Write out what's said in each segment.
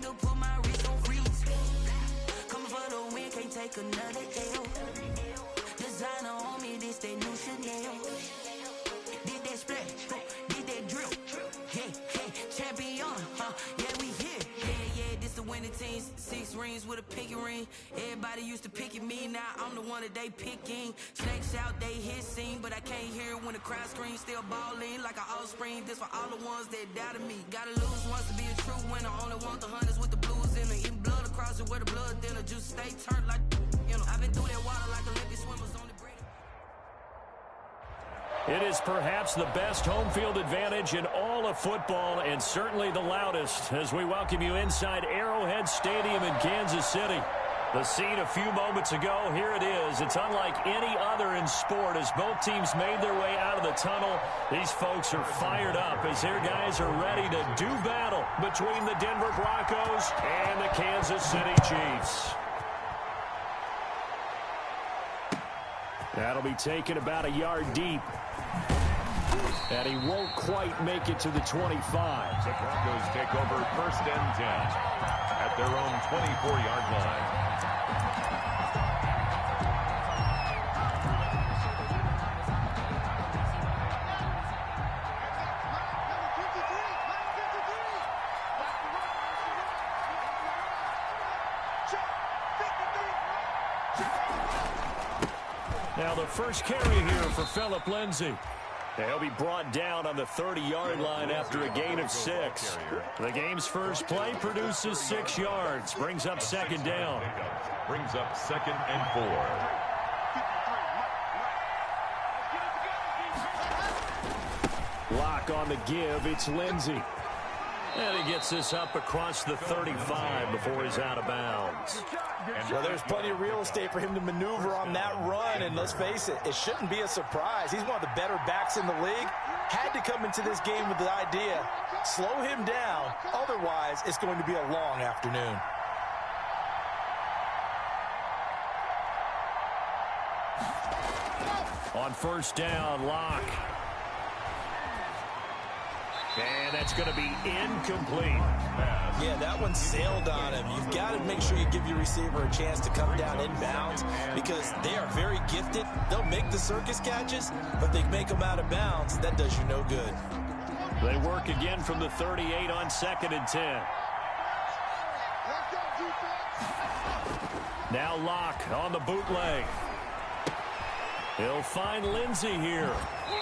had to put my wrist on freeze. Coming for the win, can't take another L. Designer on me, this that new Chanel. Did that splash, did that drill. Yeah, champion, yeah, we here. Yeah, this the winning team. 6 rings with a pinky ring. Everybody used to pick at me, now I'm the one that they picking. Snakes out, they hissing, but I can't hear when the crowd screams. Still balling like an offspring. This for all the ones that doubted me. Gotta lose once to be a true winner. Only want the hunters with the blues in it. Eating blood across it where the blood thinner. Juice stay turned like, you know. I've been through that water like Olympic swimmers on the bridge. It is perhaps the best home field advantage in all of football, and certainly the loudest, as we welcome you inside Arrowhead Stadium in Kansas City. The scene a few moments ago, here it is. It's unlike any other in sport as both teams made their way out of the tunnel. These folks are fired up as their guys are ready to do battle between the Denver Broncos and the Kansas City Chiefs. That'll be taken about a yard deep. And he won't quite make it to the 25. The Broncos take over 1st and 10 at their own 24-yard line. Now the first carry here for Phillip Lindsay. He'll be brought down on the 30-yard line after a gain of 6. The game's first play produces 6 yards. Brings up 2nd down. Brings up 2nd and 4. Lock on the give. It's Lindsay. And he gets this up across the 35 before he's out of bounds. Well, there's plenty of real estate for him to maneuver on that run, and let's face it, it shouldn't be a surprise. He's one of the better backs in the league. Had to come into this game with the idea, slow him down, otherwise it's going to be a long afternoon. On 1st down, Lock. And that's going to be incomplete. Yeah, that one sailed on him. You've got to make sure you give your receiver a chance to come down inbounds because they are very gifted. They'll make the circus catches, but they make them out of bounds. That does you no good. They work again from the 38 on 2nd and 10. Now Lock on the bootleg. He'll find Lindsay here.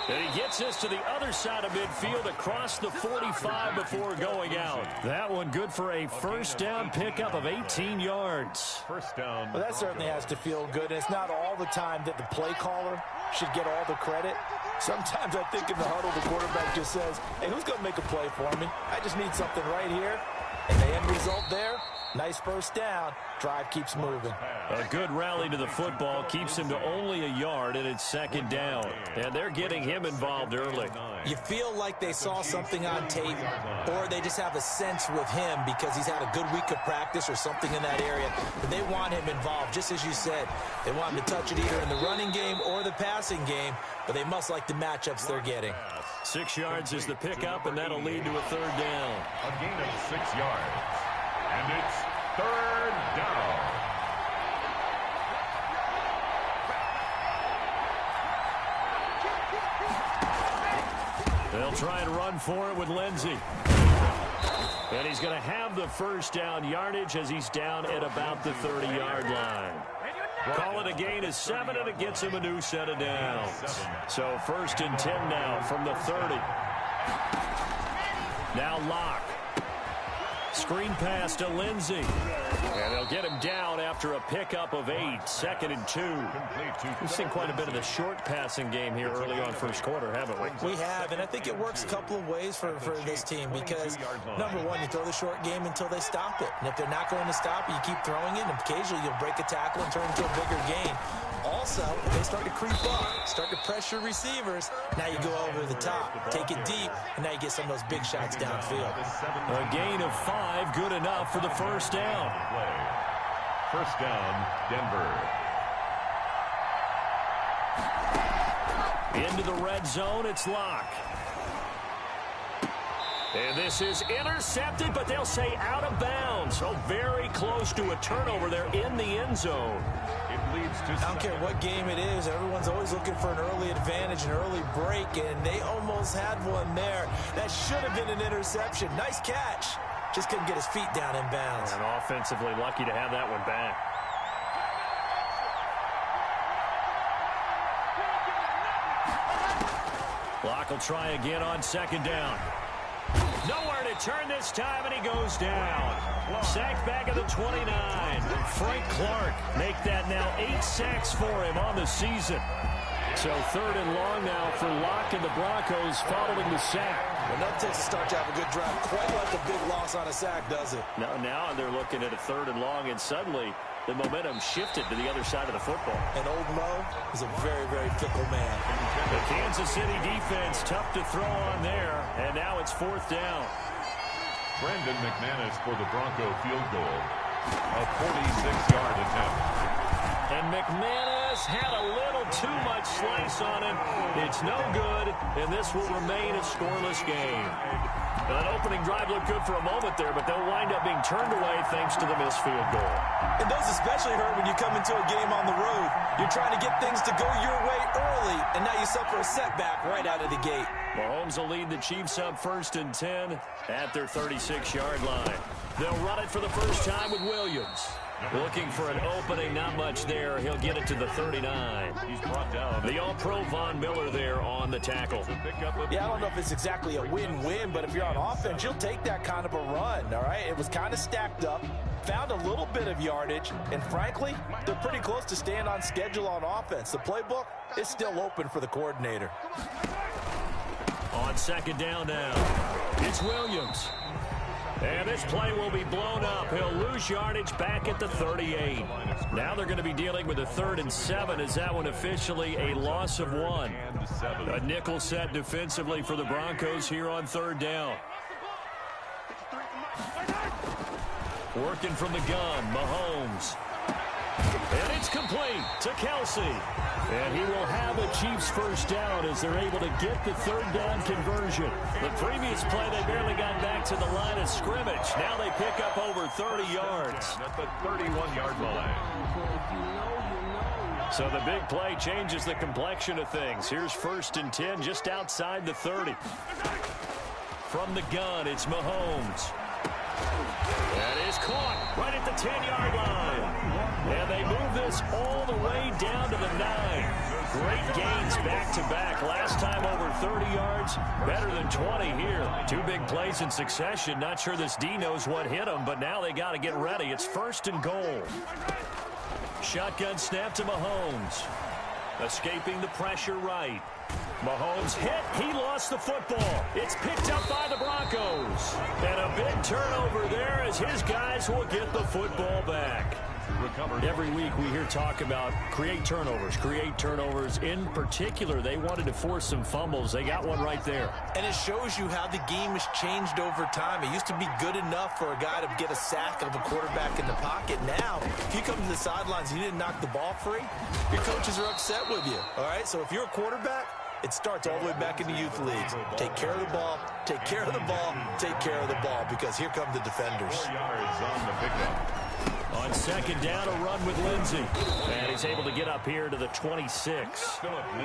And he gets this to the other side of midfield across the 45 before going out. That one good for a 1st down pickup of 18 yards. 1st down. Well, that certainly has to feel good. And it's not all the time that the play caller should get all the credit. Sometimes I think in the huddle, the quarterback just says, hey, who's going to make a play for me? I just need something right here. And the end result there, nice 1st down. Drive keeps moving. A good rally to the football keeps him to only a yard, and it's 2nd down. And they're getting him involved early. You feel like they saw something on tape, or they just have a sense with him because he's had a good week of practice or something in that area. But they want him involved, just as you said. They want him to touch it either in the running game or the passing game, but they must like the matchups they're getting. 6 yards is the pickup, and that'll lead to a 3rd down. A gain of 6 yards. And it's 3rd down. They'll try and run for it with Lindsay. And he's going to have the 1st down yardage as he's down at about the 30-yard line. Call it a gain of 7, and it gets him a new set of downs. So 1st and 10 now from the 30. Now Lock. Screen pass to Lindsay. And they'll get him down after a pickup of 8. 2nd and 2. We've seen quite a bit of the short passing game here early on 1st quarter, haven't we? We have, and I think it works a couple of ways for this team because, number one, you throw the short game until they stop it. And if they're not going to stop it, you keep throwing it, and occasionally you'll break a tackle and turn it into a bigger gain. Also, if they start to creep up, start to pressure receivers, now you go over the top, take it deep, and now you get some of those big shots downfield. A gain of 5, good enough for the 1st down. 1st down, Denver. Into the red zone, it's Lock. And this is intercepted, but they'll say out of bounds. So very close to a turnover there in the end zone. It leads to... I don't care what game it is. Everyone's always looking for an early advantage, an early break, and they almost had one there. That should have been an interception. Nice catch. Just couldn't get his feet down in bounds. And offensively lucky to have that one back. Locke will try again on second down. Nowhere to turn this time, and he goes down. Sacked back at the 29. Frank Clark make that now 8 sacks for him on the season. So third and long now for Locke and the Broncos following the sack. Well, that takes a start to have a good drive. Quite like a big loss on a sack, does it? Now they're looking at a third and long, and suddenly the momentum shifted to the other side of the football. And old Mo is a very, very fickle man. The Kansas City defense tough to throw on there, and now it's fourth down. Brandon McManus for the Bronco field goal. A 46-yard attempt. And McManus had a little too much slice on him. It's no good, and this will remain a scoreless game. That opening drive looked good for a moment there, but they'll wind up being turned away thanks to the missed field goal. And those especially hurt when you come into a game on the road. You're trying to get things to go your way early, and now you suffer a setback right out of the gate. Mahomes will lead the Chiefs up 1st and 10 at their 36-yard line. They'll run it for the first time with Williams. Looking for an opening, not much there. He'll get it to the 39. He's brought down. The All-Pro Von Miller there on the tackle. Yeah, I don't know if it's exactly a win-win, but if you're on offense, you'll take that kind of a run, all right? It was kind of stacked up, found a little bit of yardage, and frankly, they're pretty close to staying on schedule on offense. The playbook is still open for the coordinator. On second down now, it's Williams. And this play will be blown up. He'll lose yardage back at the 38. Now they're going to be dealing with a 3rd and 7. Is that one officially a loss of 1? A nickel set defensively for the Broncos here on 3rd down. Working from the gun, Mahomes. And it's complete to Kelsey. And he will have a Chiefs first down as they're able to get the 3rd down conversion. The previous play, they barely got back to the line of scrimmage. Now they pick up over 30 yards. At the 31-yard line. So the big play changes the complexion of things. Here's 1st and 10 just outside the 30. From the gun, it's Mahomes. That is caught right at the 10-yard line. And they move this all the way down to the 9. Great gains back-to-back. Last time over 30 yards, better than 20 here. 2 big plays in succession. Not sure this D knows what hit him, but now they got to get ready. It's 1st and goal. Shotgun snap to Mahomes. Escaping the pressure right. Mahomes hit. He lost the football. It's picked up by the Broncos. And a big turnover there as his guys will get the football back. Every week we hear talk about create turnovers. In particular, they wanted to force some fumbles. They got one right there. And it shows you how the game has changed over time. It used to be good enough for a guy to get a sack of a quarterback in the pocket. Now, if you come to the sidelines and you didn't knock the ball free, your coaches are upset with you. All right, so if you're a quarterback, it starts all the way back in the youth leagues. Take care of the ball, take care of the ball, take care of the ball, because here come the defenders. 4 yards on the pickup. On second down, a run with Lindsey. And he's able to get up here to the 26.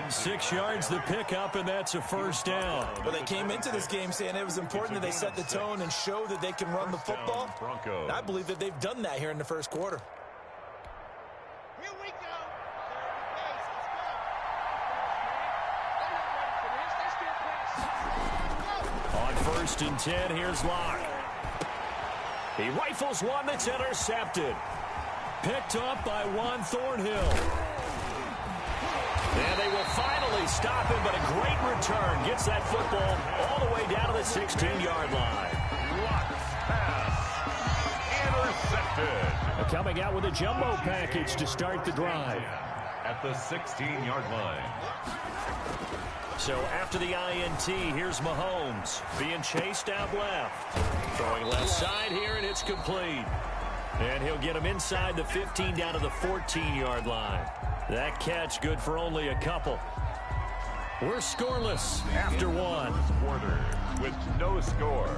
6 yards the pickup, and that's a first down. Well, they came into this game saying it was important that they set the tone and show that they can run the football. And I believe that they've done that here in the first quarter. Here we go. On 1st and 10, here's Locke. He rifles one that's intercepted. Picked up by Juan Thornhill. And they will finally stop him, but a great return. Gets that football all the way down to the 16-yard line. Locke's pass. Intercepted. Coming out with a jumbo package to start the drive. At the 16-yard line. So after the INT, here's Mahomes being chased out left. Throwing left side here, and it's complete. And he'll get him inside the 15 down to the 14-yard line. That catch good for only a couple. We're scoreless after one. Quarter with no score.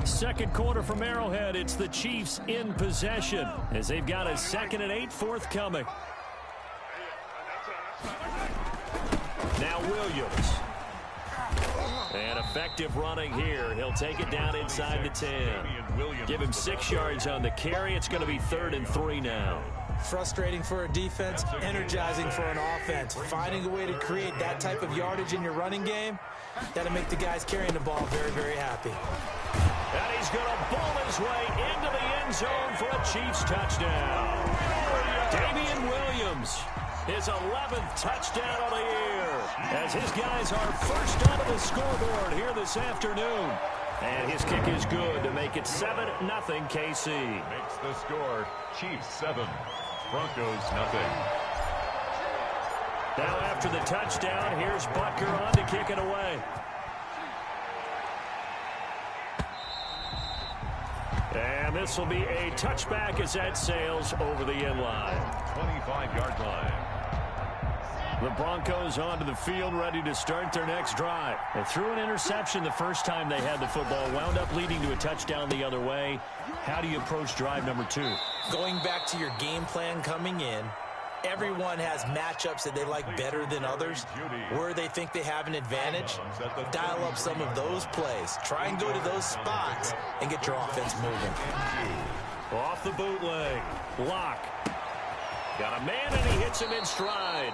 Second quarter from Arrowhead. It's the Chiefs in possession as they've got a 2nd and 8 forthcoming. Now Williams. And effective running here. He'll take it down inside the 10. Give him 6 yards on the carry. It's going to be 3rd and 3 now. Frustrating for a defense, energizing for an offense. Finding a way to create that type of yardage in your running game, that'll make the guys carrying the ball very, very happy. And he's going to bowl his way into the end zone for a Chiefs touchdown. Damian Williams, his 11th touchdown of the year, as his guys are first onto the scoreboard here this afternoon. And his kick is good to make it 7-0 KC. Makes the score Chiefs 7, Broncos 0. Now after the touchdown, here's Butker on to kick it away. And this will be a touchback as that sails over the end line. 25-yard line. The Broncos onto the field, ready to start their next drive. They threw an interception the first time they had the football, wound up leading to a touchdown the other way. How do you approach drive number 2? Going back to your game plan coming in, everyone has matchups that they like better than others, where they think they have an advantage. Dial up some of those plays. Try and go to those spots and get your offense moving. Off the bootleg. Lock. Got a man, and he hits him in stride.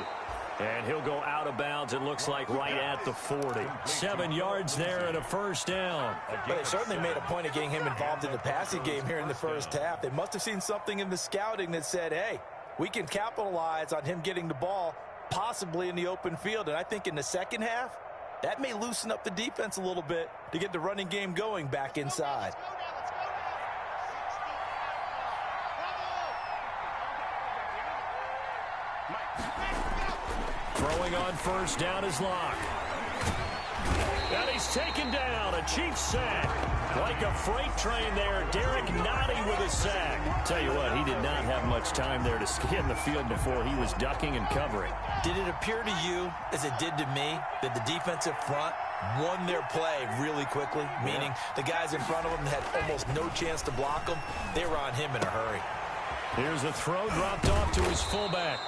And he'll go out of bounds, it looks like, right at the 40. 7 yards there and a first down. But they certainly made a point of getting him involved in the passing game here in the first half. They must have seen something in the scouting that said, hey, we can capitalize on him getting the ball, possibly in the open field. And I think in the second half, that may loosen up the defense a little bit to get the running game going back inside. Throwing on first down is Locke. And he's taken down. A Chiefs sack. Like a freight train there. Derek Nottie with a sack. Tell you what, he did not have much time there to scan the field before he was ducking and covering. Did it appear to you, as it did to me, that the defensive front won their play really quickly? Meaning the guys in front of them had almost no chance to block them. They were on him in a hurry. Here's a throw dropped off to his fullback.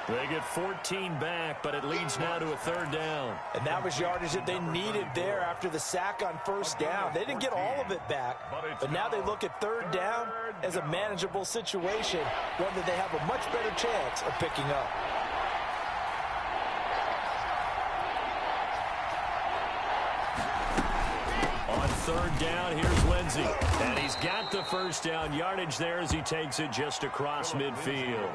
They get 14 back, but it leads now to a 3rd down. And that was yardage that they needed there after the sack on first down. They didn't get all of it back, but now they look at 3rd down as a manageable situation, one that they have a much better chance of picking up. On 3rd down, here's Lindsey. And he's got the first down yardage there as he takes it just across midfield.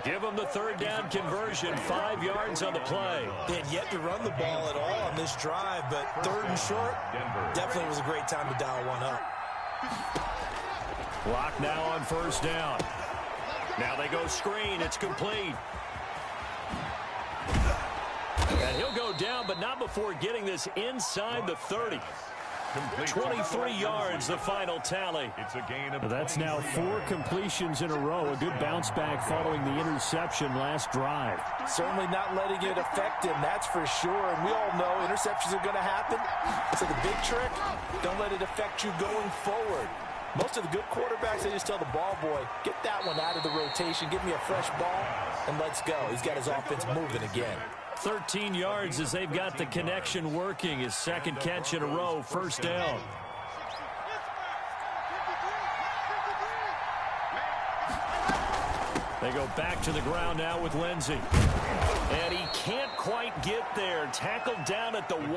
Give him the 3rd down conversion, 5 yards on the play. They had yet to run the ball at all on this drive, but 3rd and short definitely was a great time to dial one up. Clock now on first down. Now they go screen. It's complete. And he'll go down, but not before getting this inside the 30. 23 yards, the final tally. It's a gain of That's now 4 completions in a row. A good bounce back following the interception last drive. Certainly not letting it affect him, that's for sure. And we all know interceptions are going to happen. So the big trick, don't let it affect you going forward. Most of the good quarterbacks, they just tell the ball boy, get that one out of the rotation, give me a fresh ball, and let's go. He's got his offense moving again. 13 yards as they've got the connection working. His 2nd catch in a row, first down. They go back to the ground now with Lindsey. And he can't quite get there. Tackled down at the 1.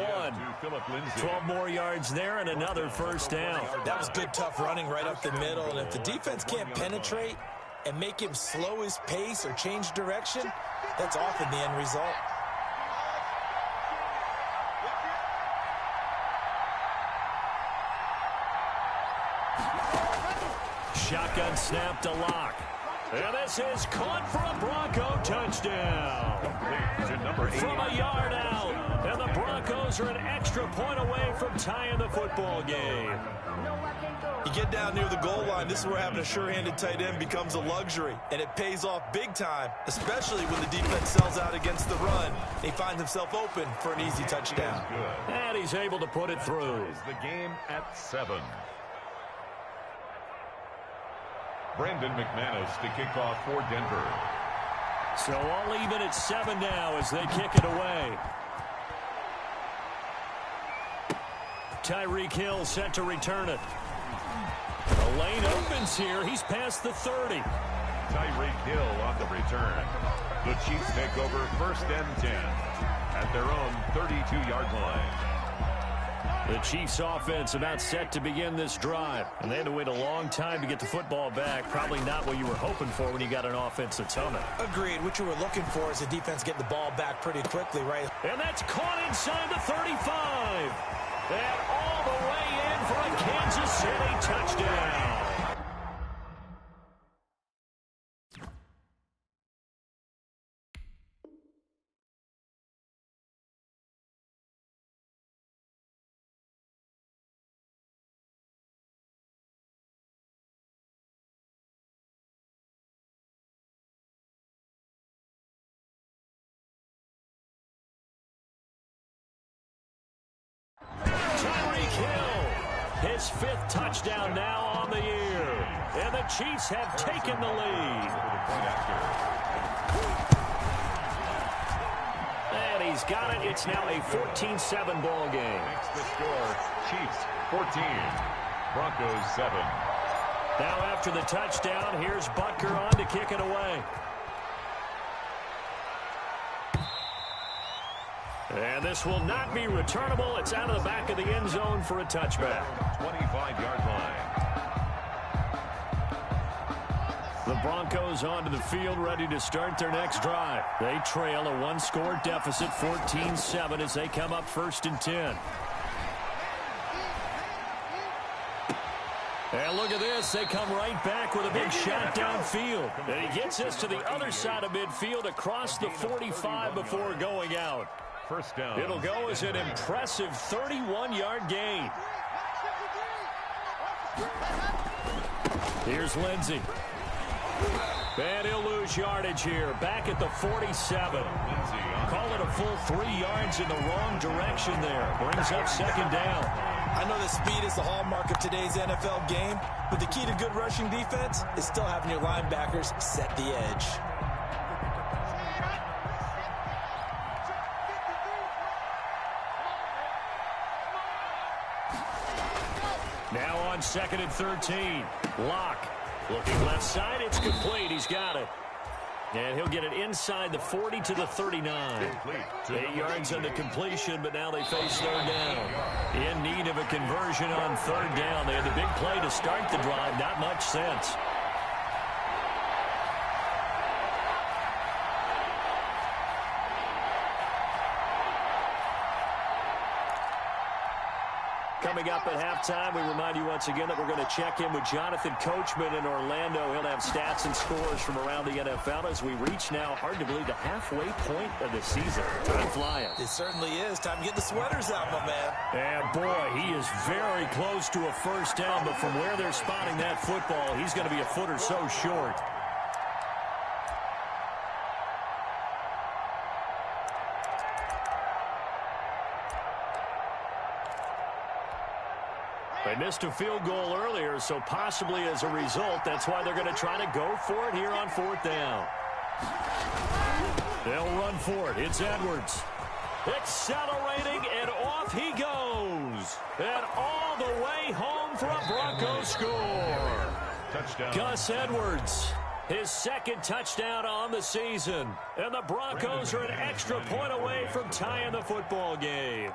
12 more yards there and another first down. That was good, tough running right up the middle. And if the defense can't penetrate and make him slow his pace or change direction, that's often the end result. Shotgun snap to Lock. And this is caught for a Bronco touchdown. From a yard out. And the Broncos are an extra point away from tying the football game. You get down near the goal line, this is where having a sure-handed tight end becomes a luxury, and it pays off big time, especially when the defense sells out against the run. He finds himself open for an easy touchdown. And he's able to put it through. The game at 7. Brandon McManus to kick off for Denver. So all even at 7 now as they kick it away. Tyreek Hill set to return it. The lane opens here. He's past the 30. Tyreek Hill on the return. The Chiefs take over 1st and 10 at their own 32-yard line. The Chiefs offense about set to begin this drive. And they had to wait a long time to get the football back. Probably not what you were hoping for when you got an offense that's humming. Agreed. What you were looking for is the defense getting the ball back pretty quickly, right? And that's caught inside the 35. And all the way in for a Kansas City touchdown. His 5th touchdown now on the year. And the Chiefs have taken the lead. And he's got it. It's now a 14-7 ball game. Makes the score. Chiefs 14. Broncos 7. Now after the touchdown, here's Butker on to kick it away. And this will not be returnable. It's out of the back of the end zone for a touchback. 25-yard line. The Broncos onto the field, ready to start their next drive. They trail a one-score deficit, 14-7, as they come up 1st and 10. And look at this. They come right back with a big shot downfield. And he gets us to the other side of midfield across the 45 before going out. 1st down. It'll go as an impressive 31-yard gain. Here's Lindsey. And he'll lose yardage here. Back at the 47. Call it a full 3 yards in the wrong direction there. Brings up 2nd down. I know that speed is the hallmark of today's NFL game, but the key to good rushing defense is still having your linebackers set the edge. Now on 2nd and 13. Locke looking left side. It's complete. He's got it. And he'll get it inside the 40 to the 39. 8 yards on the completion, but now they face 3rd down. In need of a conversion on 3rd down. They had the big play to start the drive. Not much sense. Coming up at halftime, we remind you once again that we're going to check in with Jonathan Coachman in Orlando. He'll have stats and scores from around the NFL as we reach now, hard to believe, the halfway point of the season. Time flying. It certainly is. Time to get the sweaters out, my man. And boy, he is very close to a 1st down, but from where they're spotting that football, he's going to be a foot or so short. They missed a field goal earlier, so possibly as a result, that's why they're going to try to go for it here on 4th down. They'll run for it. It's Edwards. Accelerating, and off he goes. And all the way home for a Broncos score. Touchdown. Gus Edwards, his 2nd touchdown on the season. And the Broncos are an extra point away from tying the football game.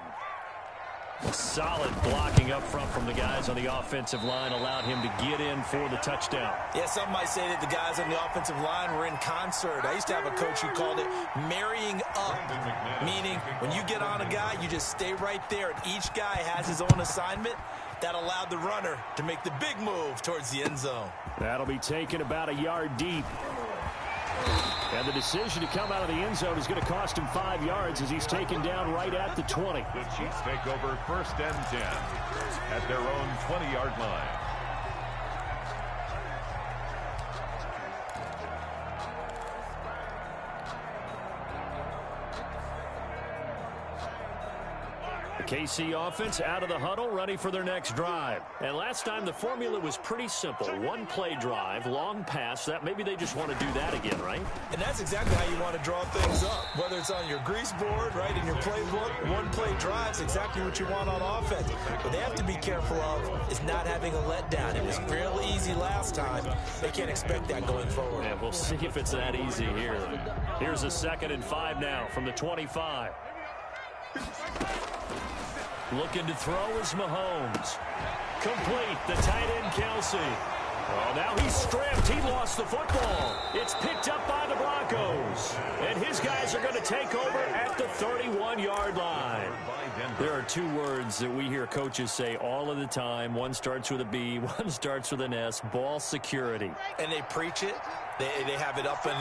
Solid blocking up front from the guys on the offensive line allowed him to get in for the touchdown. Yeah, some might say that the guys on the offensive line were in concert. I used to have a coach who called it marrying up, meaning when you get on a guy, you just stay right there, and each guy has his own assignment. That allowed the runner to make the big move towards the end zone. That'll be taken about a yard deep. And the decision to come out of the end zone is going to cost him 5 yards as he's taken down right at the 20. The Chiefs take over 1st and 10 at their own 20-yard line. KC offense out of the huddle, ready for their next drive. And last time the formula was pretty simple. One play drive, long pass. That maybe they just want to do that again, right? And that's exactly how you want to draw things up. Whether it's on your grease board, right, in your playbook, one play drive is exactly what you want on offense. What they have to be careful of is not having a letdown. It was real easy last time. They can't expect that going forward. Yeah, we'll see if it's that easy here. Here's a 2nd and 5 now from the 25. Looking to throw is Mahomes. Complete, the tight end Kelsey. Oh, now he's stripped. He lost the football. It's picked up by the Broncos. And his guys are going to take over at the 31-yard line. There are 2 words that we hear coaches say all of the time. One starts with a B, one starts with an S, ball security. And they preach it. They have it up in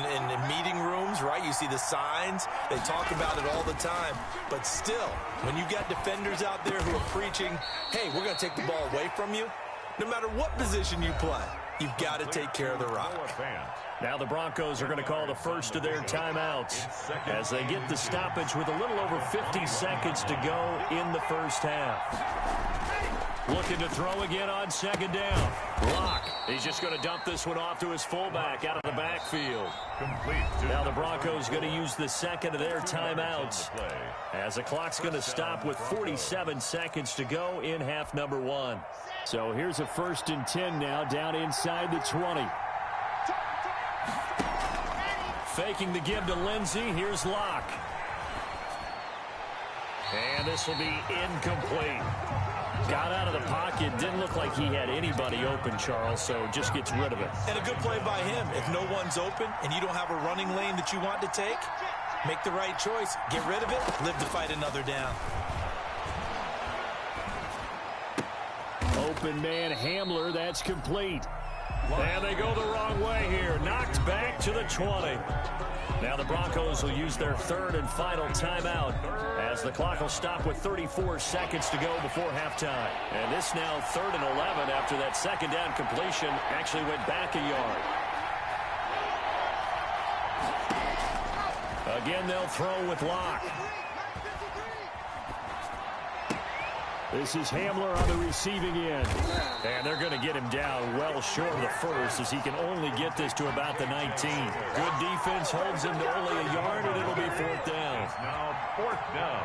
meeting rooms, right? You see the signs. They talk about it all the time. But still, when you got defenders out there who are preaching, hey, we're going to take the ball away from you, no matter what position you play, you've got to take care of the rock. Now the Broncos are going to call the first of their timeouts as they get the stoppage with a little over 50 seconds to go in the first half. Looking to throw again on 2nd down. Locke. He's just going to dump this one off to his fullback out of the backfield. Now the Broncos going to use the 2nd of their timeouts as the clock's going to stop with 47 seconds to go in half number 1. So here's a 1st and 10 now down inside the 20. Faking the give to Lindsey. Here's Locke. And this will be incomplete. Got out of the pocket. Didn't look like he had anybody open, Charles, so just gets rid of it. And a good play by him. If no one's open and you don't have a running lane that you want to take, make the right choice. Get rid of it. Live to fight another down. Open man Hamler. That's complete. And they go the wrong way here. Knocked back to the 20. Now the Broncos will use their 3rd and final timeout as the clock will stop with 34 seconds to go before halftime. And this now 3rd and 11 after that 2nd down completion actually went back a yard. Again, they'll throw with Locke. This is Hamler on the receiving end. And they're going to get him down well short of the first as he can only get this to about the 19. Good defense holds him to only a yard, and it'll be 4th down. Now 4th down.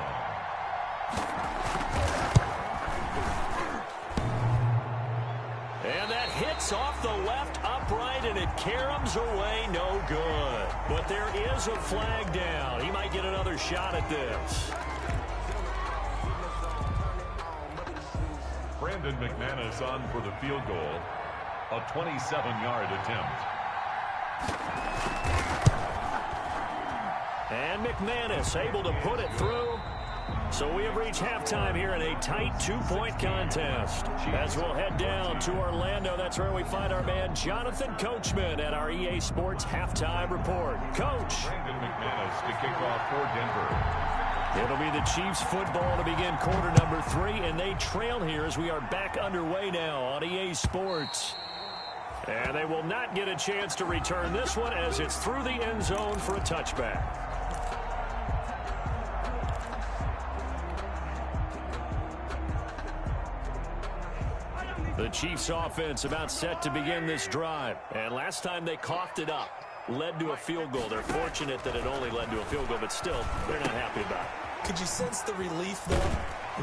And that hits off the left upright, and it caroms away no good. But there is a flag down. He might get another shot at this. Brandon McManus on for the field goal. A 27-yard attempt. And McManus able to put it through. So we have reached halftime here in a tight 2-point contest. As we'll head down to Orlando, that's where we find our man Jonathan Coachman at our EA Sports Halftime Report. Coach. Brandon McManus to kick off for Denver. It'll be the Chiefs football to begin quarter number 3, and they trail here as we are back underway now on EA Sports. And they will not get a chance to return this one as it's through the end zone for a touchback. The Chiefs offense about set to begin this drive. And last time they coughed it up, led to a field goal. They're fortunate that it only led to a field goal, but still, they're not happy about it. Could you sense the relief, though,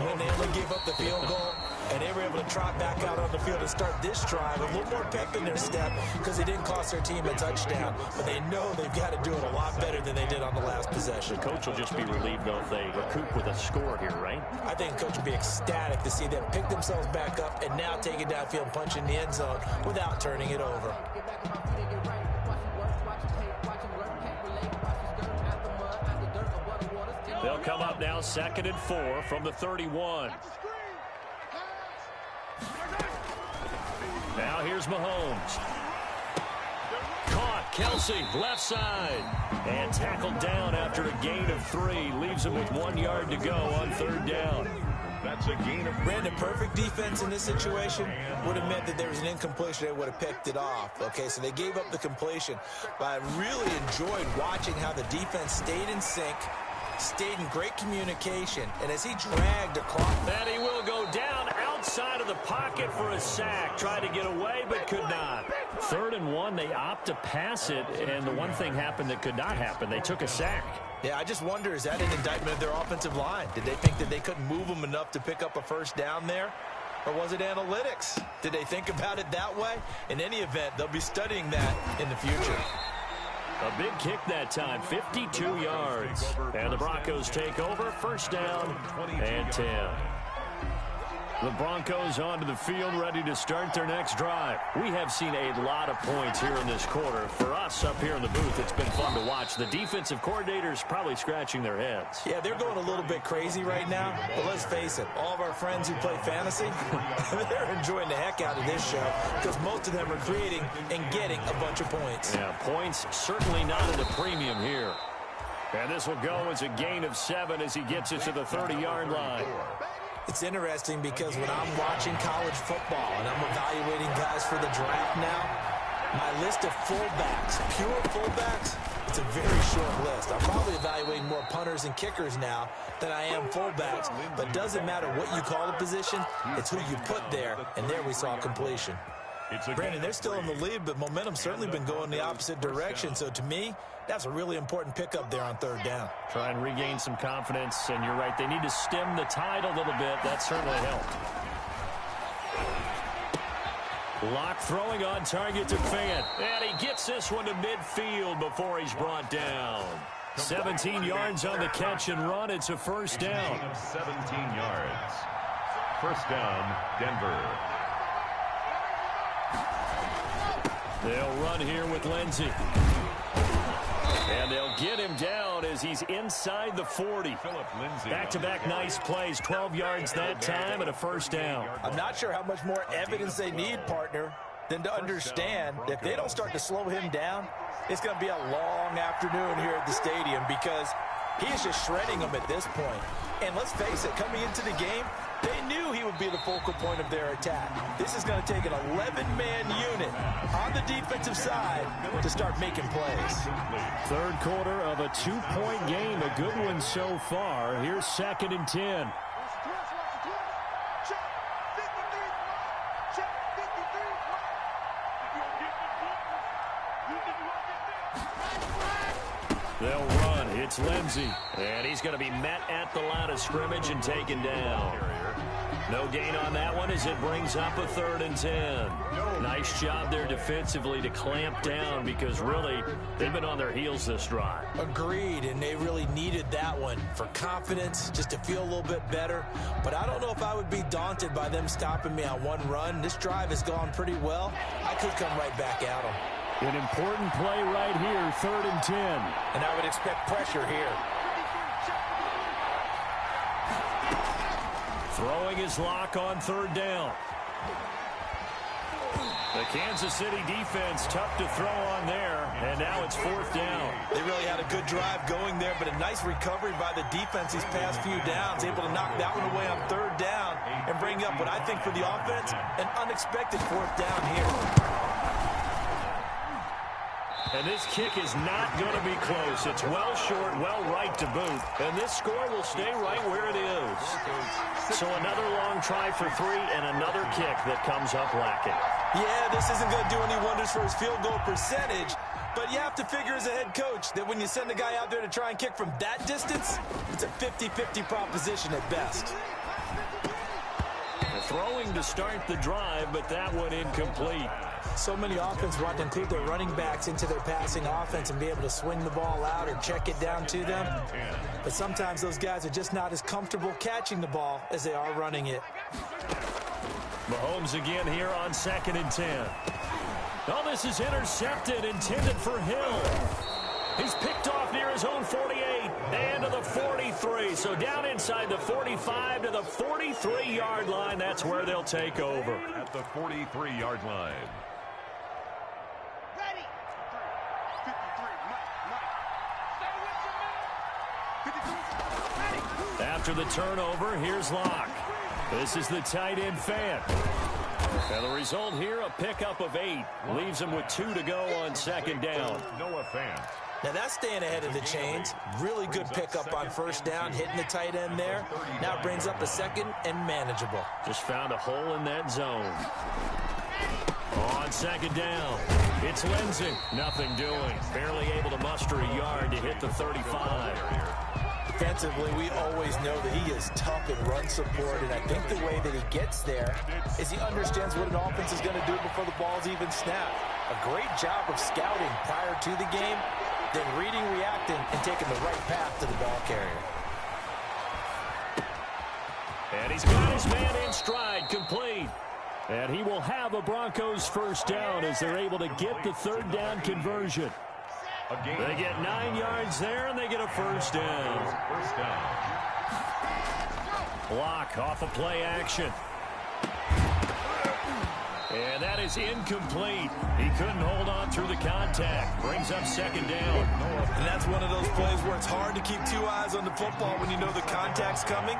when they only gave up the field goal and they were able to trot back out on the field and start this drive a little more pep in their step because they didn't cost their team a touchdown, but they know they've got to do it a lot better than they did on the last possession. The coach will just be relieved, though, if they recoup with a score here, right? I think the coach will be ecstatic to see them pick themselves back up and now take it downfield and punch in the end zone without turning it over. They'll come up now 2nd and 4 from the 31. Now here's Mahomes. Caught. Kelsey, left side. And tackled down after a gain of 3. Leaves him with 1 yard to go on 3rd down. That's a gain of... Brandon, perfect defense in this situation would have meant that there was an incompletion. They would have picked it off. Okay, so they gave up the completion. But I really enjoyed watching how the defense stayed in sync, stayed in great communication, and as he dragged across... And he will go down outside of the pocket for a sack. Tried to get away, but could not. 3rd and 1, they opt to pass it, and the one thing happened that could not happen. They took a sack. Yeah, I just wonder, is that an indictment of their offensive line? Did they think that they couldn't move them enough to pick up a first down there? Or was it analytics? Did they think about it that way? In any event, they'll be studying that in the future. A big kick that time, 52 yards. And the Broncos take over, first down and 10. The Broncos onto the field, ready to start their next drive. We have seen a lot of points here in this quarter. For us up here in the booth, it's been fun to watch. The defensive coordinators probably scratching their heads. Yeah, they're going a little bit crazy right now. But let's face it, all of our friends who play fantasy, they're enjoying the heck out of this show because most of them are creating and getting a bunch of points. Yeah, points certainly not at a premium here. And this will go as a gain of 7 as he gets it to the 30-yard line. It's interesting because when I'm watching college football and I'm evaluating guys for the draft now, my list of fullbacks, pure fullbacks, it's a very short list. I'm probably evaluating more punters and kickers now than I am fullbacks, but it doesn't matter what you call the position, it's who you put there, and there we saw completion. Brandon, they're still in the lead, but momentum's certainly been going the opposite direction, so to me, that's a really important pickup there on 3rd down. Try and regain some confidence, and you're right, they need to stem the tide a little bit. That certainly helped. Lock throwing on target to Fant, and he gets this one to midfield before he's brought down. 17 yards on the catch and run. It's a first down. 17 yards. First down, Denver. They'll run here with Lindsey. And they'll get him down as he's inside the 40. Back-to-back nice plays, 12 yards that time and a first down. I'm not sure how much more evidence they need, partner, than to understand that if they don't start to slow him down, it's going to be a long afternoon here at the stadium because he is just shredding them at this point. And let's face it, coming into the game, they knew he would be the focal point of their attack. This is going to take an 11-man unit on the defensive side to start making plays. 3rd quarter of a 2-point game, a good one so far. Here's 2nd and 10. They'll run. It's Lindsey. And he's going to be met at the line of scrimmage and taken down. No gain on that one as it brings up a 3rd and 10. Nice job there defensively to clamp down because really they've been on their heels this drive. Agreed, and they really needed that one for confidence, just to feel a little bit better. But I don't know if I would be daunted by them stopping me on one run. This drive has gone pretty well. I could come right back at them. An important play right here, 3rd and 10. And I would expect pressure here. Throwing his lock on 3rd down. The Kansas City defense tough to throw on there, and now it's 4th down. They really had a good drive going there, but a nice recovery by the defense these past few downs, able to knock that one away on 3rd down and bring up what I think for the offense, an unexpected 4th down here. And this kick is not going to be close. It's well short, well right to boot. And this score will stay right where it is. So another long try for 3 and another kick that comes up lacking. Yeah, this isn't going to do any wonders for his field goal percentage. But you have to figure as a head coach that when you send a guy out there to try and kick from that distance, it's a 50-50 proposition at best. Throwing to start the drive, but that one incomplete. So many offenses want to include their running backs into their passing offense and be able to swing the ball out or check it down to them. But sometimes those guys are just not as comfortable catching the ball as they are running it. Mahomes again here on 2nd and 10. Oh, this is intercepted, intended for Hill. He's picked off near his own 48 and to the 43. So down inside the 45 to the 43-yard line. That's where they'll take over. At the 43-yard line. Ready. 53. Ready. After the turnover, here's Locke. This is the tight end Fant. And the result here, a pickup of 8. Leaves him with 2 to go on 2nd down. Noah Fant. Now that's staying ahead of the chains. Really good pickup on first down, hitting the tight end there. Now it brings up a second and manageable. Just found a hole in that zone. On second down, it's Lindsey. Nothing doing. Barely able to muster a yard to hit the 35. Defensively, we always know that he is tough in run support, and I think the way that he gets there is he understands what an offense is going to do before the ball's even snapped. A great job of scouting prior to the game, then reading, reacting, and taking the right path to the ball carrier. And he's got his man in stride, complete. And he will have a Broncos first down as they're able to get the third down conversion. They get 9 yards there, and they get a first down. Block off of play action. And that is incomplete. He couldn't hold on through the contact. Brings up second down. And that's one of those plays where it's hard to keep 2 eyes on the football when you know the contact's coming,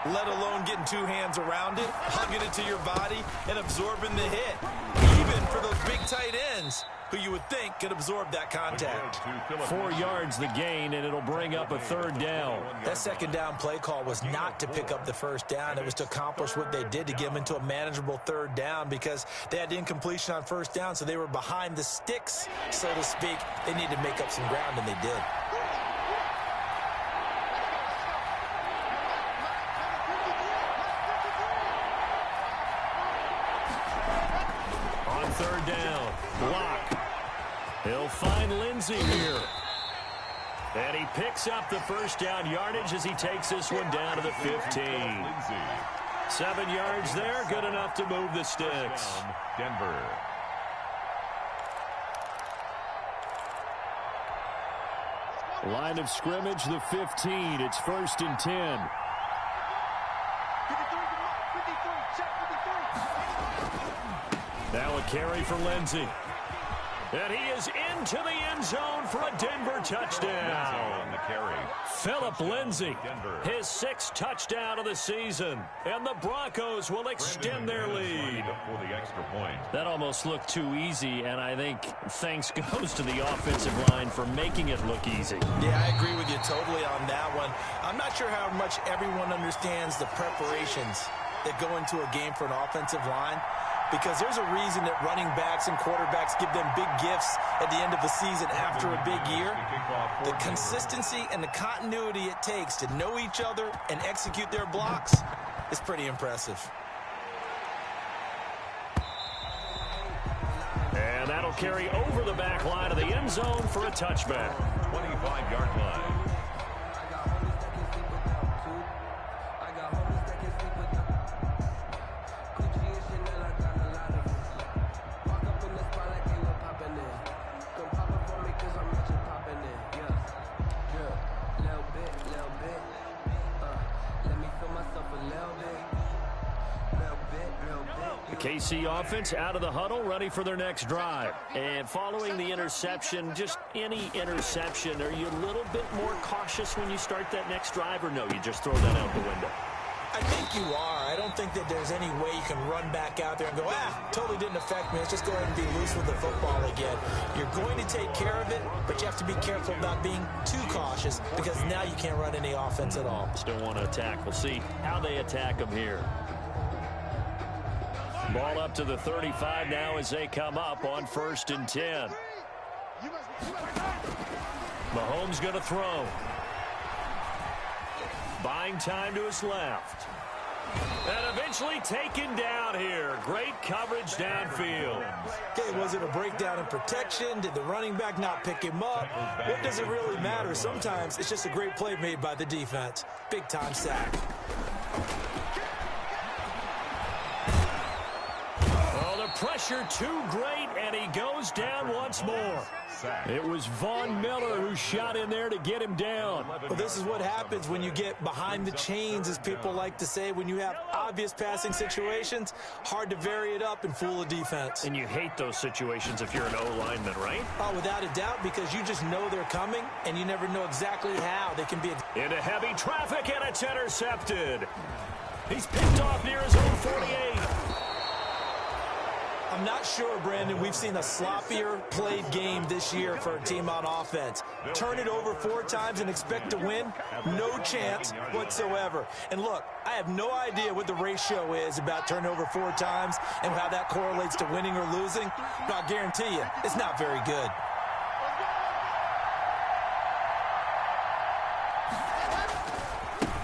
let alone getting 2 hands around it, hugging it to your body, and absorbing the hit. Even for those big tight ends, who you would think could absorb that contact. 4 yards the gain, and it'll bring up a third down. That second down play call was not to pick up the first down. It was to accomplish what they did to get them into a manageable third down because they had incompletion on first down, so they were behind the sticks, so to speak. They needed to make up some ground, and they did. On third down, block. He'll find Lindsey here. And he picks up the first down yardage as he takes this one down to the 15. 7 yards there, good enough to move the sticks. Denver. Line of scrimmage, the 15. It's 1st and 10. Now a carry for Lindsey. And he is into the end zone for a Denver touchdown. Phillip Lindsey, his 6th touchdown of the season. And the Broncos will extend their lead. That almost looked too easy, and I think thanks goes to the offensive line for making it look easy. Yeah, I agree with you totally on that one. I'm not sure how much everyone understands the preparations that go into a game for an offensive line, because there's a reason that running backs and quarterbacks give them big gifts at the end of the season after a big year. The consistency and the continuity it takes to know each other and execute their blocks is pretty impressive. And that'll carry over the back line of the end zone for a touchback. 25-yard line. KC offense out of the huddle, ready for their next drive. And following the interception, just any interception, are you a little bit more cautious when you start that next drive, or no, you just throw that out the window? I think you are. I don't think that there's any way you can run back out there and go, totally didn't affect me. Let's just go ahead and be loose with the football again. You're going to take care of it, but you have to be careful about being too cautious because now you can't run any offense at all. Still want to attack. We'll see how they attack them here. Ball up to the 35 now as they come up on 1st and 10. Mahomes going to throw. Buying time to his left. And eventually taken down here. Great coverage downfield. Okay, was it a breakdown in protection? Did the running back not pick him up? What does it really matter? Sometimes it's just a great play made by the defense. Big-time sack. Pressure too great, and he goes down once more. It was Von Miller who shot in there to get him down. Well, this is what happens when you get behind the chains, as people like to say. When you have obvious passing situations, hard to vary it up and fool a defense. And you hate those situations if you're an O-lineman, right? Oh, without a doubt, because you just know they're coming, and you never know exactly how they can be. Into heavy traffic, and it's intercepted. He's picked off near his own 48. I'm not sure, Brandon, we've seen a sloppier played game this year for a team on offense. Turn it over 4 times and expect to win? No chance whatsoever. And look, I have no idea what the ratio is about turning over 4 times and how that correlates to winning or losing, but I guarantee you, it's not very good.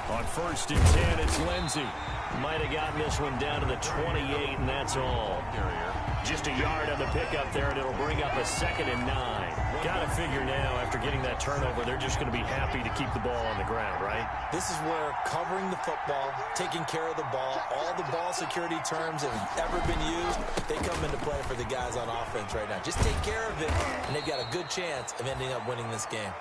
On 1st and 10, it's Lindsey. Might have gotten this one down to the 28, and that's all. Just a yard on the pickup there, and it'll bring up a 2nd and 9. Got to figure now, after getting that turnover, they're just going to be happy to keep the ball on the ground, right? This is where covering the football, taking care of the ball, all the ball security terms that have ever been used, they come into play for the guys on offense right now. Just take care of it, and they've got a good chance of ending up winning this game.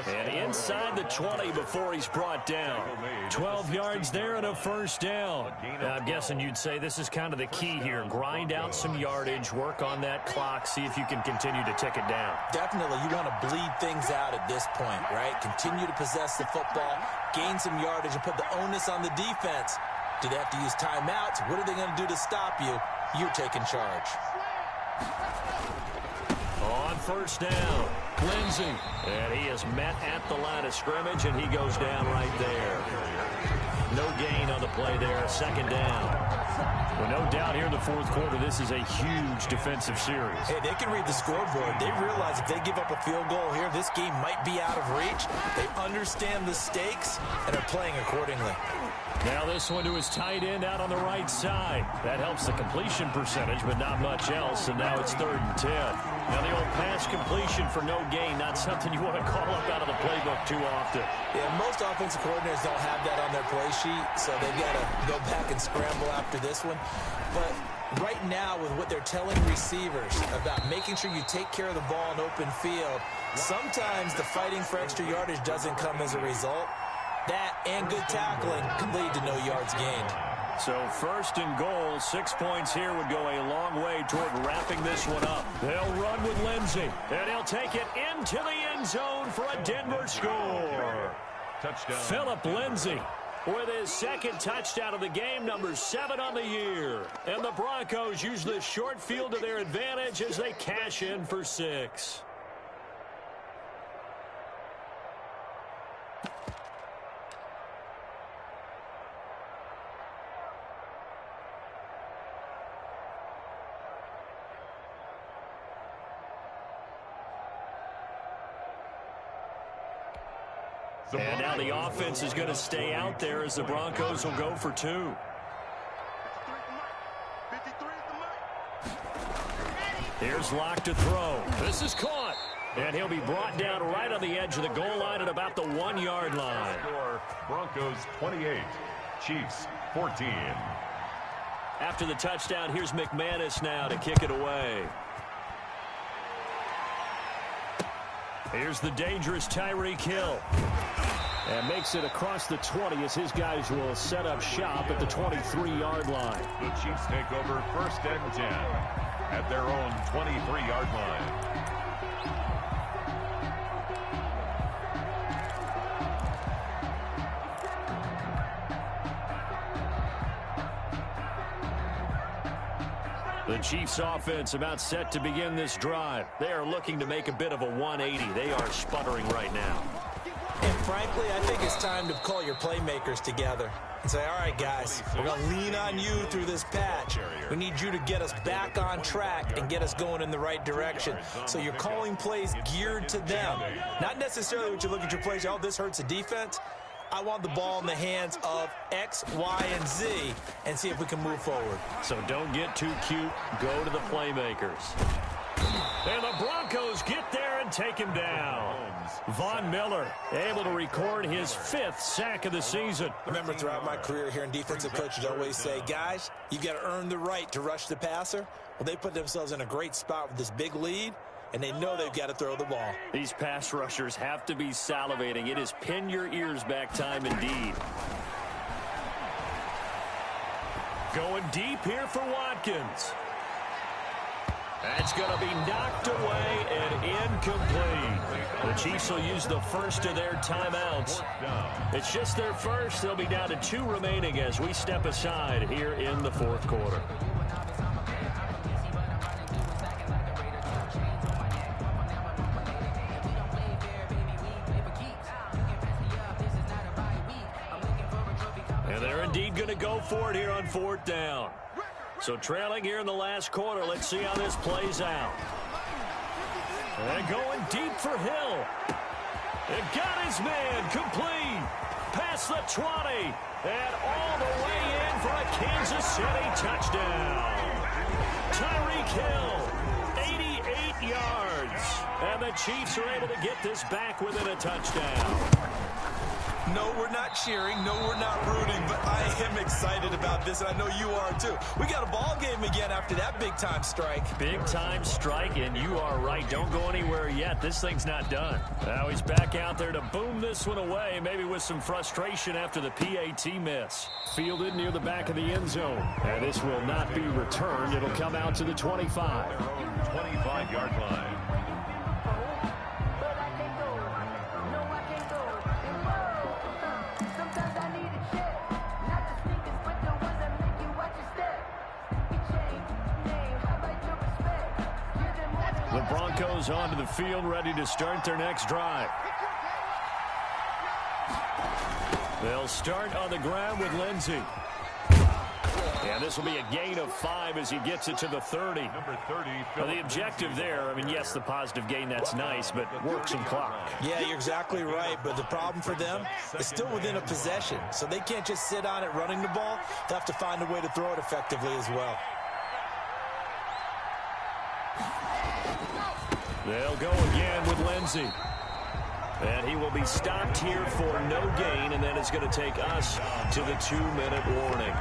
And inside the 20 before he's brought down. 12 yards there and a 1st down. Now, I'm guessing you'd say this is kind of the key here. Grind out some yardage, work on that clock, see if you can continue to tick it down. Definitely, you want to bleed things out at this point, right? Continue to possess the football, gain some yardage, and put the onus on the defense. Do they have to use timeouts? What are they going to do to stop you? You're taking charge. On 1st down, Lindsey. And he is met at the line of scrimmage, and he goes down right there. No gain on the play there, 2nd down. Well, no doubt here in the 4th quarter, this is a huge defensive series. Hey, they can read the scoreboard. They realize if they give up a field goal here, this game might be out of reach. They understand the stakes and are playing accordingly. Now this one to his tight end out on the right side. That helps the completion percentage, but not much else, and now it's 3rd and 10. Now the old pass completion for no gain, not something you want to call up out of the playbook too often. Yeah, most offensive coordinators don't have that on their play sheet, so they've got to go back and scramble after this one. But right now, with what they're telling receivers about making sure you take care of the ball in open field, sometimes the fighting for extra yardage doesn't come as a result. That and good tackling could lead to no yards gained. So 1st and goal, 6 points here would go a long way toward wrapping this one up. They'll run with Lindsey, and he'll take it into the end zone for a Denver score. Touchdown. Philip Lindsey with his 2nd touchdown of the game, number 7 on the year. And the Broncos use the short field to their advantage as they cash in for 6. And now the offense is going to stay out there as the Broncos will go for 2. Here's Locke to throw. This is caught. And he'll be brought down right on the edge of the goal line at about the 1-yard line. Score, Broncos 28, Chiefs 14. After the touchdown, here's McManus now to kick it away. Here's the dangerous Tyreek Hill. And makes it across the 20 as his guys will set up shop at the 23-yard line. The Chiefs take over 1st and 10 at their own 23-yard line. The Chiefs offense about set to begin this drive. They are looking to make a bit of a 180. They are sputtering right now. And frankly, I think it's time to call your playmakers together and say, all right, guys, we're going to lean on you through this patch. We need you to get us back on track and get us going in the right direction. So you're calling plays geared to them. Not necessarily what you look at your plays, oh, this hurts the defense. I want the ball in the hands of X, Y, and Z and see if we can move forward. So don't get too cute. Go to the playmakers. And the Broncos get there and take him down. Von Miller able to record his 5th sack of the season. I remember throughout my career here in defensive coaches always say, guys, you've got to earn the right to rush the passer. Well, they put themselves in a great spot with this big lead, and they know they've got to throw the ball. These pass rushers have to be salivating. It is pin your ears back time indeed. Going deep here for Watkins. That's going to be knocked away and incomplete. The Chiefs will use the first of their timeouts. It's just their first. They'll be down to 2 remaining as we step aside here in the 4th quarter. indeed going to go for it here on 4th down. So trailing here in the last quarter. Let's see how this plays out. And going deep for Hill. It got his man complete. Past the 20. And all the way in for a Kansas City touchdown. Tyreek Hill, 88 yards. And the Chiefs are able to get this back within a touchdown. No, we're not cheering. No, we're not rooting. But I am excited about this, and I know you are too. We got a ball game again after that big-time strike. Big-time strike, and you are right. Don't go anywhere yet. This thing's not done. Now he's back out there to boom this one away, maybe with some frustration after the PAT miss. Fielded near the back of the end zone. And this will not be returned. It'll come out to the 25. Their own 25-yard line. The Broncos onto the field, ready to start their next drive. They'll start on the ground with Lindsey. And this will be a gain of 5 as he gets it to the 30. Number 30. Well, the objective there, I mean, yes, the positive gain, that's nice, but work some clock. Yeah, you're exactly right, but the problem for them is still within a possession, so they can't just sit on it running the ball. They have to find a way to throw it effectively as well. They'll go again with Lindsey. And he will be stopped here for no gain, and then it's going to take us to the 2-minute warning.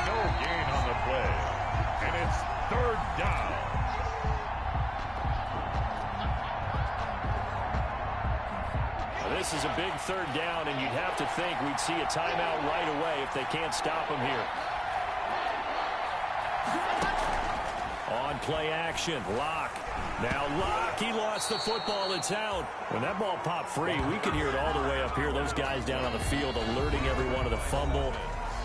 No gain on the play. And it's 3rd down. Now, this is a big 3rd down, and you'd have to think we'd see a timeout right away if they can't stop him here. On play action, Locke. Now Locke, he lost the football. It's out. When that ball popped free, we could hear it all the way up here. Those guys down on the field alerting everyone of the fumble.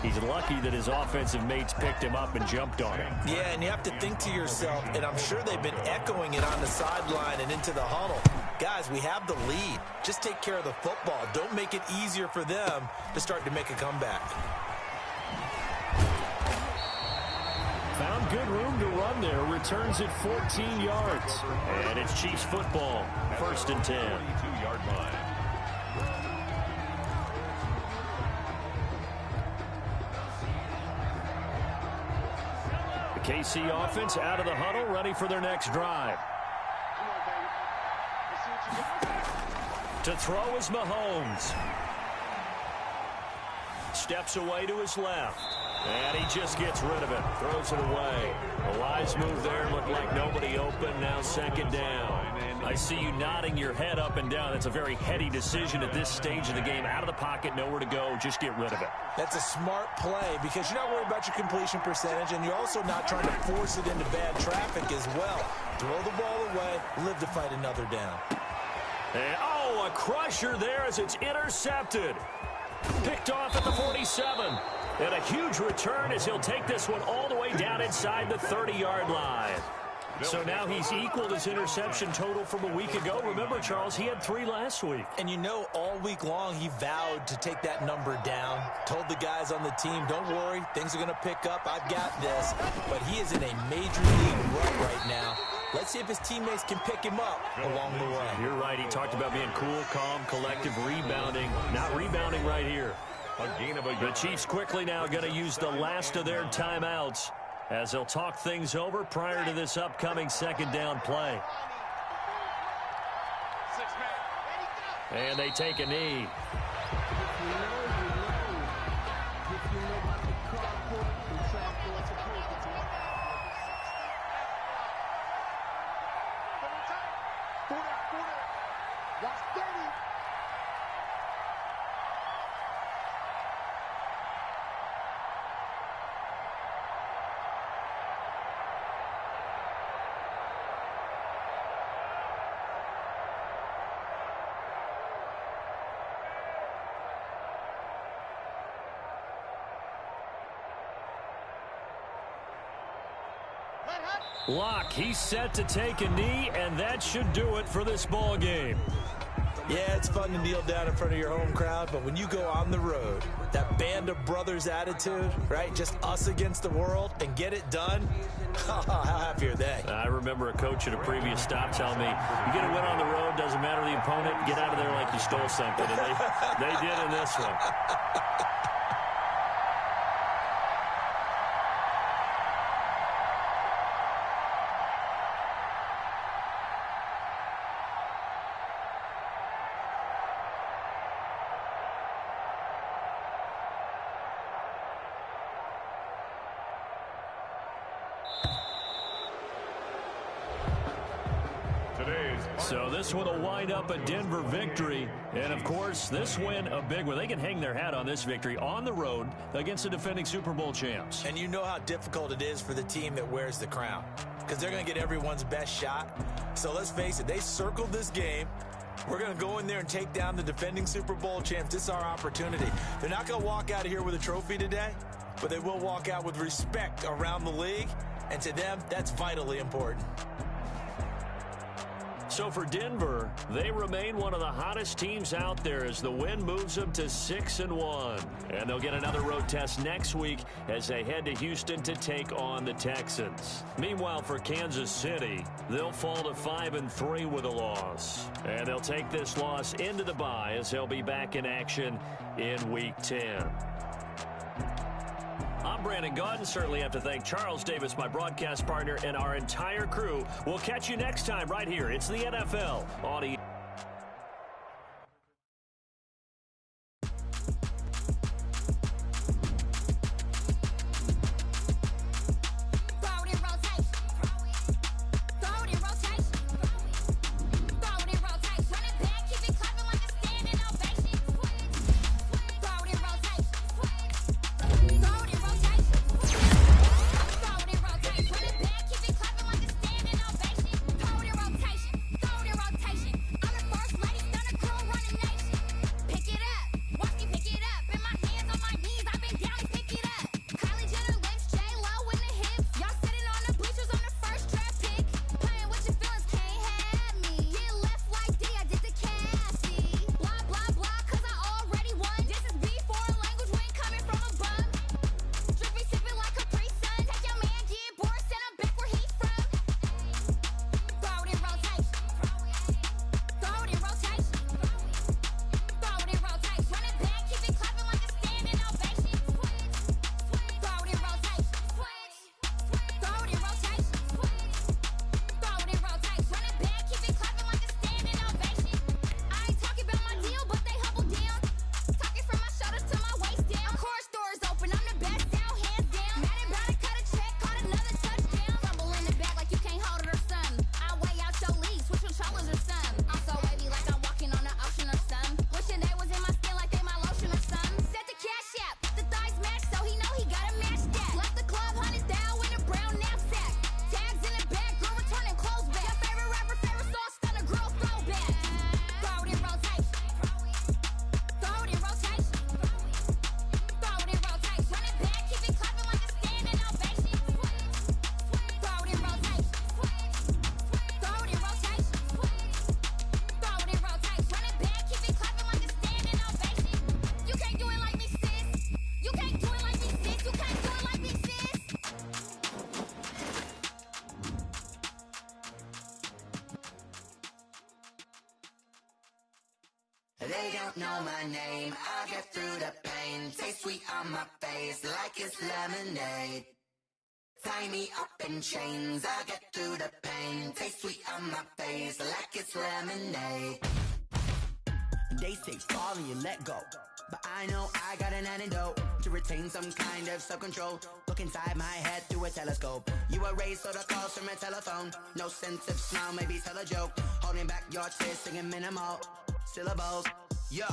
He's lucky that his offensive mates picked him up and jumped on him. Yeah, and you have to think to yourself, and I'm sure they've been echoing it on the sideline and into the huddle. Guys, we have the lead. Just take care of the football. Don't make it easier for them to start to make a comeback. Found good room to run there. Returns it 14 yards. And it's Chiefs football. 1st and 10. 22-yard line. The KC offense out of the huddle, ready for their next drive. To throw is Mahomes. Steps away to his left. And he just gets rid of it. Throws it away. A wise move there. Looked like nobody open. Now 2nd down. I see you nodding your head up and down. It's a very heady decision at this stage of the game. Out of the pocket, nowhere to go. Just get rid of it. That's a smart play because you're not worried about your completion percentage, and you're also not trying to force it into bad traffic as well. Throw the ball away. Live to fight another down. And, oh, a crusher there as it's intercepted. Picked off at the 47. And a huge return as he'll take this one all the way down inside the 30-yard line. So now he's equaled his interception total from a week ago. Remember, Charles, he had 3 last week. And you know, all week long he vowed to take that number down. Told the guys on the team, don't worry, things are going to pick up. I've got this. But he is in a major league rut right now. Let's see if his teammates can pick him up along the way. You're right. He talked about being cool, calm, collective, rebounding. Not rebounding right here. The Chiefs quickly now going to use the last of their timeouts as they'll talk things over prior to this upcoming 2nd down play. And they take a knee. Locke, he's set to take a knee, and that should do it for this ball game. Yeah, it's fun to kneel down in front of your home crowd, but when you go on the road, that band of brothers attitude, right? Just us against the world and get it done. How happy are they? I remember a coach at a previous stop telling me, you get a win on the road, doesn't matter the opponent, get out of there like you stole something. And they did in this one. So this one will wind up a Denver victory. And, of course, this win a big one. They can hang their hat on this victory on the road against the defending Super Bowl champs. And you know how difficult it is for the team that wears the crown because they're going to get everyone's best shot. So let's face it, they circled this game. We're going to go in there and take down the defending Super Bowl champs. This is our opportunity. They're not going to walk out of here with a trophy today, but they will walk out with respect around the league. And to them, that's vitally important. So for Denver, they remain one of the hottest teams out there as the win moves them to 6-1. And they'll get another road test next week as they head to Houston to take on the Texans. Meanwhile, for Kansas City, they'll fall to 5-3 with a loss. And they'll take this loss into the bye as they'll be back in action in Week 10. I'm Brandon Gaudin. Certainly have to thank Charles Davis, my broadcast partner, and our entire crew. We'll catch you next time right here. It's the NFL on They don't know my name, I get through the pain. Taste sweet on my face like it's lemonade. Tie me up in chains, I get through the pain. Taste sweet on my face like it's lemonade. They say fall and you let go, but I know I got an antidote to retain some kind of self-control. Look inside my head through a telescope. You erase all the calls from a telephone. No sense of smile, maybe tell a joke. Holding back your tears, singing minimal syllables. Yeah,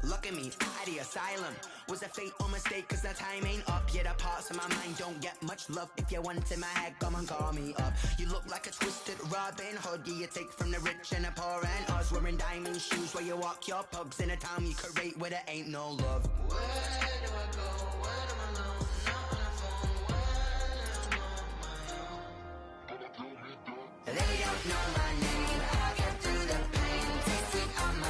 look at me, at the asylum. Was a fate or mistake, cause the time ain't up. Yeah, the parts of my mind don't get much love. If you want in my head, come and call me up. You look like a twisted Robin Hood. Yeah, you take from the rich and the poor and us. Wearing diamond shoes where you walk your pugs in a town you create where there ain't no love. Where do I go? Where am I alone? Not on the phone. When I'm on my own. They don't know my name. I get through the pain. Taste sweet on my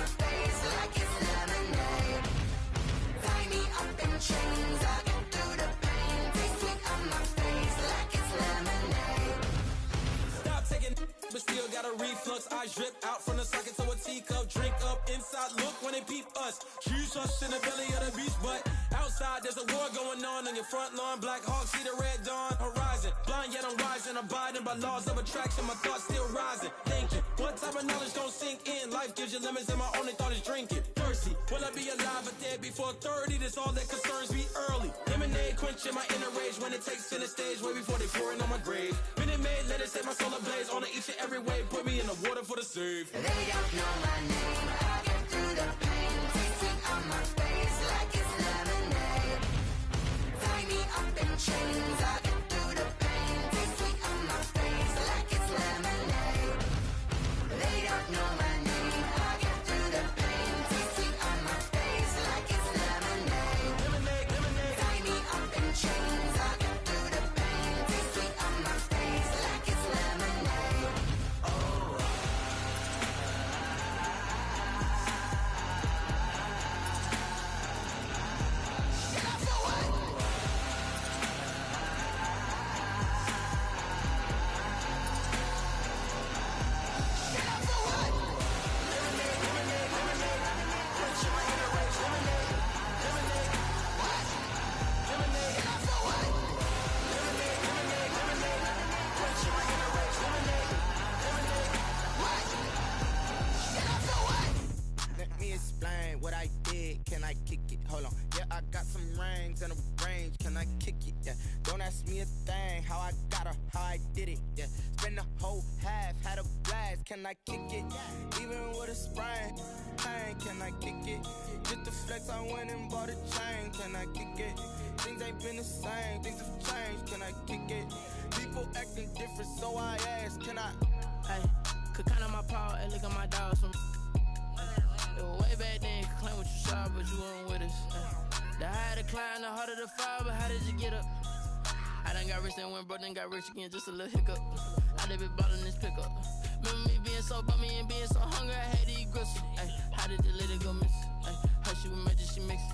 got a reflux. Eyes drip out from the socket to a teacup. Drink up inside, look when they peep us. Choose us in the belly of the beast, but outside there's a war going on your front lawn. Black Hawk, see the red dawn horizon. Blind yet I'm rising, abiding by laws of attraction. My thoughts still rising, thinking what type of knowledge don't sink in? Life gives you lemons and my only thought is drinking. Thirsty, will I be alive or dead before 30? That's all that concerns me early. Lemonade quenching my inner rage when it takes center stage way before they pour it on my grave. Minute Maid, let it set my soul ablaze on each and every way. Put me in the water for the save. They don't know my name. I get through the pain. Taste it on my face like it's lemonade. Tie me up in chains. I get through the pain. Taste it on my face like it's lemonade. They don't know my name. I get through the pain. Taste it on my face like it's lemonade. Lemonade, lemonade. Tie me up in chains. I get through the pain. Taste it on my face like it's lemonade. Let me explain what I did. Can I kick it? Hold on. Yeah, I got some rings and a range. Can I kick it? Yeah. Don't ask me a thing. How I got her, how I did it. Yeah. Spend the whole half, had a blast. Can I kick it? Even with a sprain. Pain, can I kick it? Just the flex, I went and bought a chain. Can I kick it? Things ain't been the same. Things have changed. Can I kick it? People acting different, so I ask. Can I? Hey, could count on my paw and look at my dogs from. Way back then, you could claim what you saw, but you weren't with us. The higher the climb, the harder the fall, but how did you get up? I done got rich, then went broke, then got rich again, just a little hiccup. I done been ballin' this pickup. Remember me being so bummy and being so hungry, I had to eat gristle. Ay, how did the lady go miss? Ay, her she was magic, she mixed.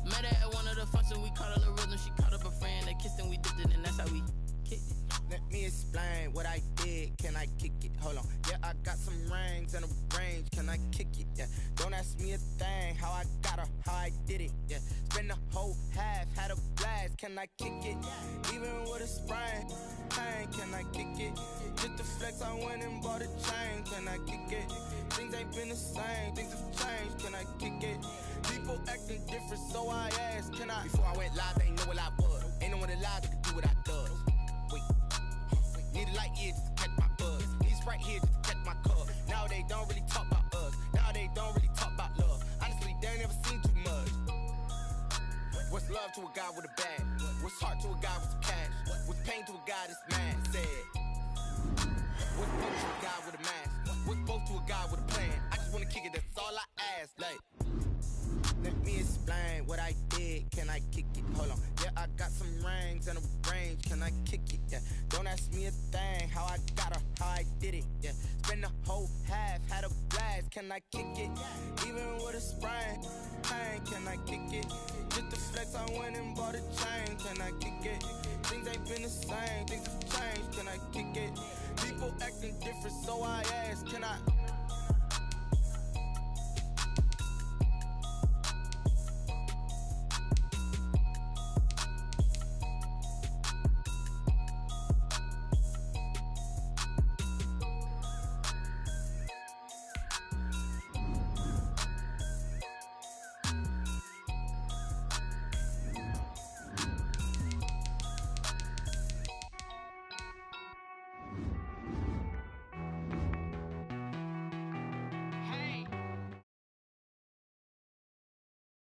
Met her at one of the functions, we caught a little rhythm, she caught up a friend, they kissed and we dipped it, and that's how we kicked it. Let me explain what I did. Can I kick it? Hold on. Yeah, I got some rings and a range. Can I kick it? Yeah. Don't ask me a thing. How I got her, how I did it. Yeah. Spend the whole half, had a blast. Can I kick it? Even with a sprain. Pain, can I kick it? Just the flex, I went and bought a chain. Can I kick it? Things ain't been the same. Things have changed. Can I kick it? People acting different, so I asked. Can I? Before I went live, they ain't know what I was. Ain't no one alive that could do what I does. Wait. Need a light ear just to catch my buzz. Need Sprite here just to catch my cup. Now they don't really talk about us. Now they don't really talk about love. Honestly, they ain't never seen too much. What's love to a guy with a bag? What's heart to a guy with some cash? What's pain to a guy that's mad? Said. What's both to a guy with a mask? What's both to a guy with a plan? I just wanna kick it, that's all I ask. Like, let me explain what I did. Can I kick it? Hold on. Yeah, I got some rings and a range. Can I kick it? Yeah. Don't ask me a thing. How I got her, how I did it. Yeah. Spend the whole half, had a blast. Can I kick it? Even with a sprain. Pain, can I kick it? Just the flex, I went and bought a chain. Can I kick it? Things ain't been the same. Things have changed. Can I kick it? People acting different, so I ask. Can I?